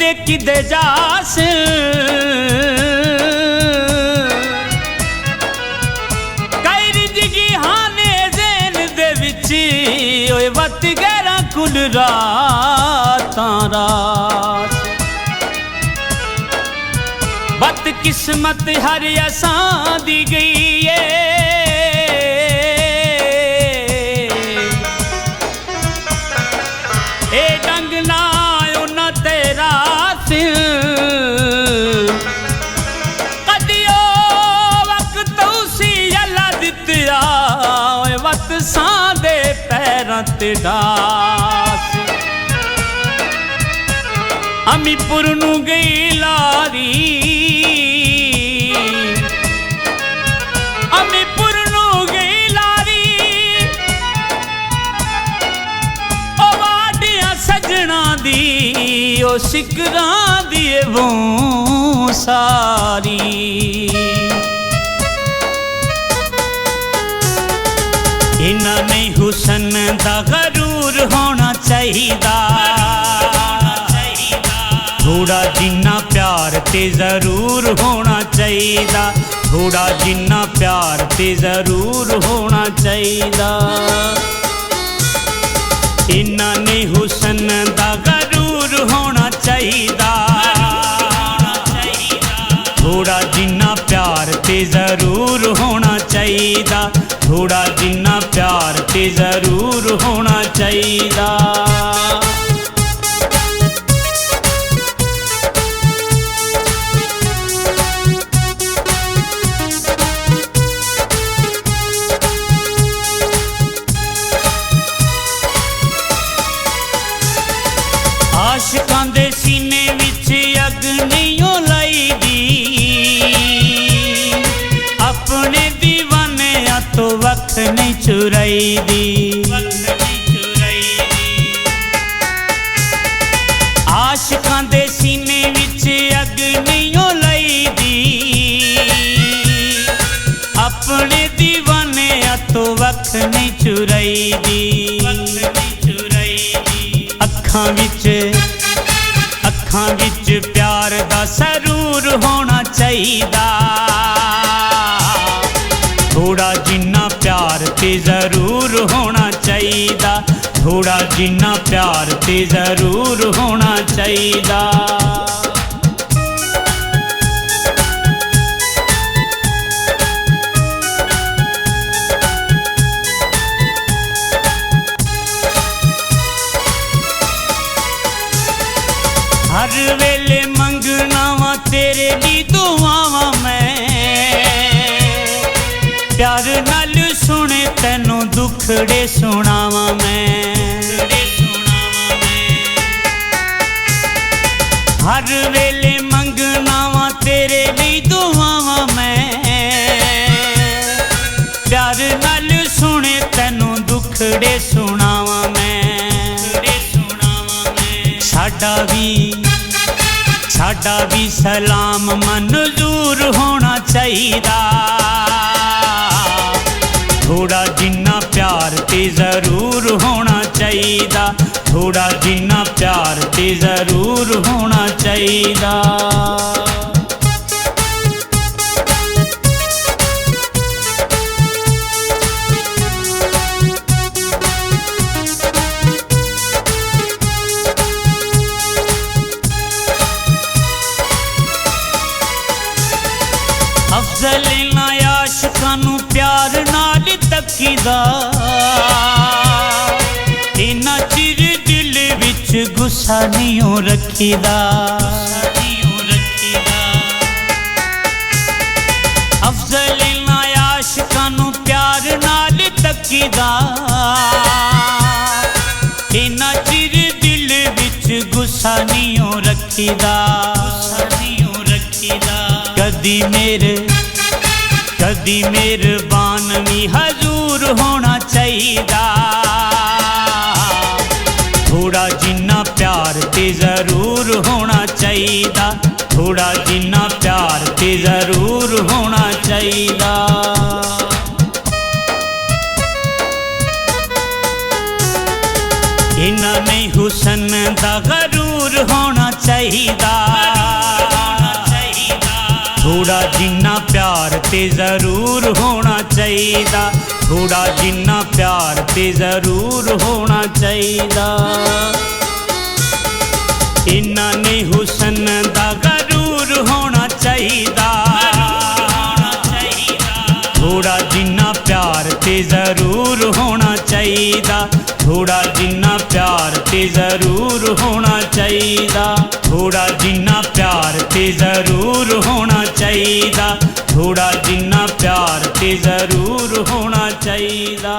किदे किदे जास कई रिजगी हाने ज़ेन दे विच ओए वत गैरा कुल रातां रात बद किस्मत हर असां दी गई है ए डंग ना उन्ना तेरा सिर कदियो वक्त उसी अल्लाह दित्या वत सां दे पैरां ते डास अमीपुर नू गई लारी अमीपुर नू गई लारी ओ वाडियां सजना दी ओ सिकरां दी वो सारी इन्ना नहीं हुसन दा गरूर होना चाहिदा थोड़ा जिन्ना प्यार ते जरूर होना चाहिदा थोड़ा जिन्ना प्यार ते जरूर होना चाहिदा इन्ना नहीं हुसन दा गरूर होना चाहिदा थोड़ा जिन्ना प्यार ते जरूर होना चाहिदा थोड़ा जिन्ना प्यार ते जरूर होना चाहिदा आशिकां दे सीने विच अग नहीं लाई दी अपने दीवाने तो वक्त नहीं चुराई दी आशिकां दे सीने विच अग नहीं लाई दी अपने दीवाने तो वक्त नहीं चुराई दी अखां विच प्यार दा सरूर होना चाहिदा थोड़ा जिन्ना प्यार ते जरूर होना चाहिदा थोड़ा जिन्ना प्यार ते जरूर होना चाहिदा हर वेले मंगना वा तेरे ली दुआवां मैं प्यार नाल सुने तैनू दुखड़े सुनावां मैं हर वेले मंगना वा तेरे ली दुआवां मैं प्यार नाल सुने तैनू दुखड़े सुनावां मैं साडा भी सलाम मंजूर होना चाहिदा थोड़ा जिन्ना प्यार ते जरूर होना चाहिदा थोड़ा जिन्ना प्यार ते जरूर होना चाहिदा अफजल ना आशिकां नू प्यार नाल तकीदा इन्ना चिर दिल विच गुस्सा नहीं रखीदा अफजल ना आशिकां नू प्यार नाल तकीदा इन्ना चिर दिल विच गुस्सा नहीं रखीदा कदी मेहरबान भी हजूर होना चाहिदा थोड़ा जिन्ना प्यार ते जरूर होना चाहिदा थोड़ा जिन्ना प्यार ते जरूर होना चाहिदा इन्हां नहीं हुसन दा गरूर होना चाहिदा। थोड़ा जिन्ना प्यार ते जरूर होना चाहिदा, थोड़ा जिन्ना प्यार ते जरूर होना चाहिदा। इन्हां नहीं हुसन दा गरूर होना चाहिदा, थोड़ा जिन्ना प्यार ते जरूर होना चाहिदा, थोड़ा जिन्ना प्यार ते जरूर होना चाहिदा, थोड़ा जिन्ना प्यार ते जरूर होना चाहिदा, थोड़ा जिन्ना प्यार ते जरूर होना चाहिदा।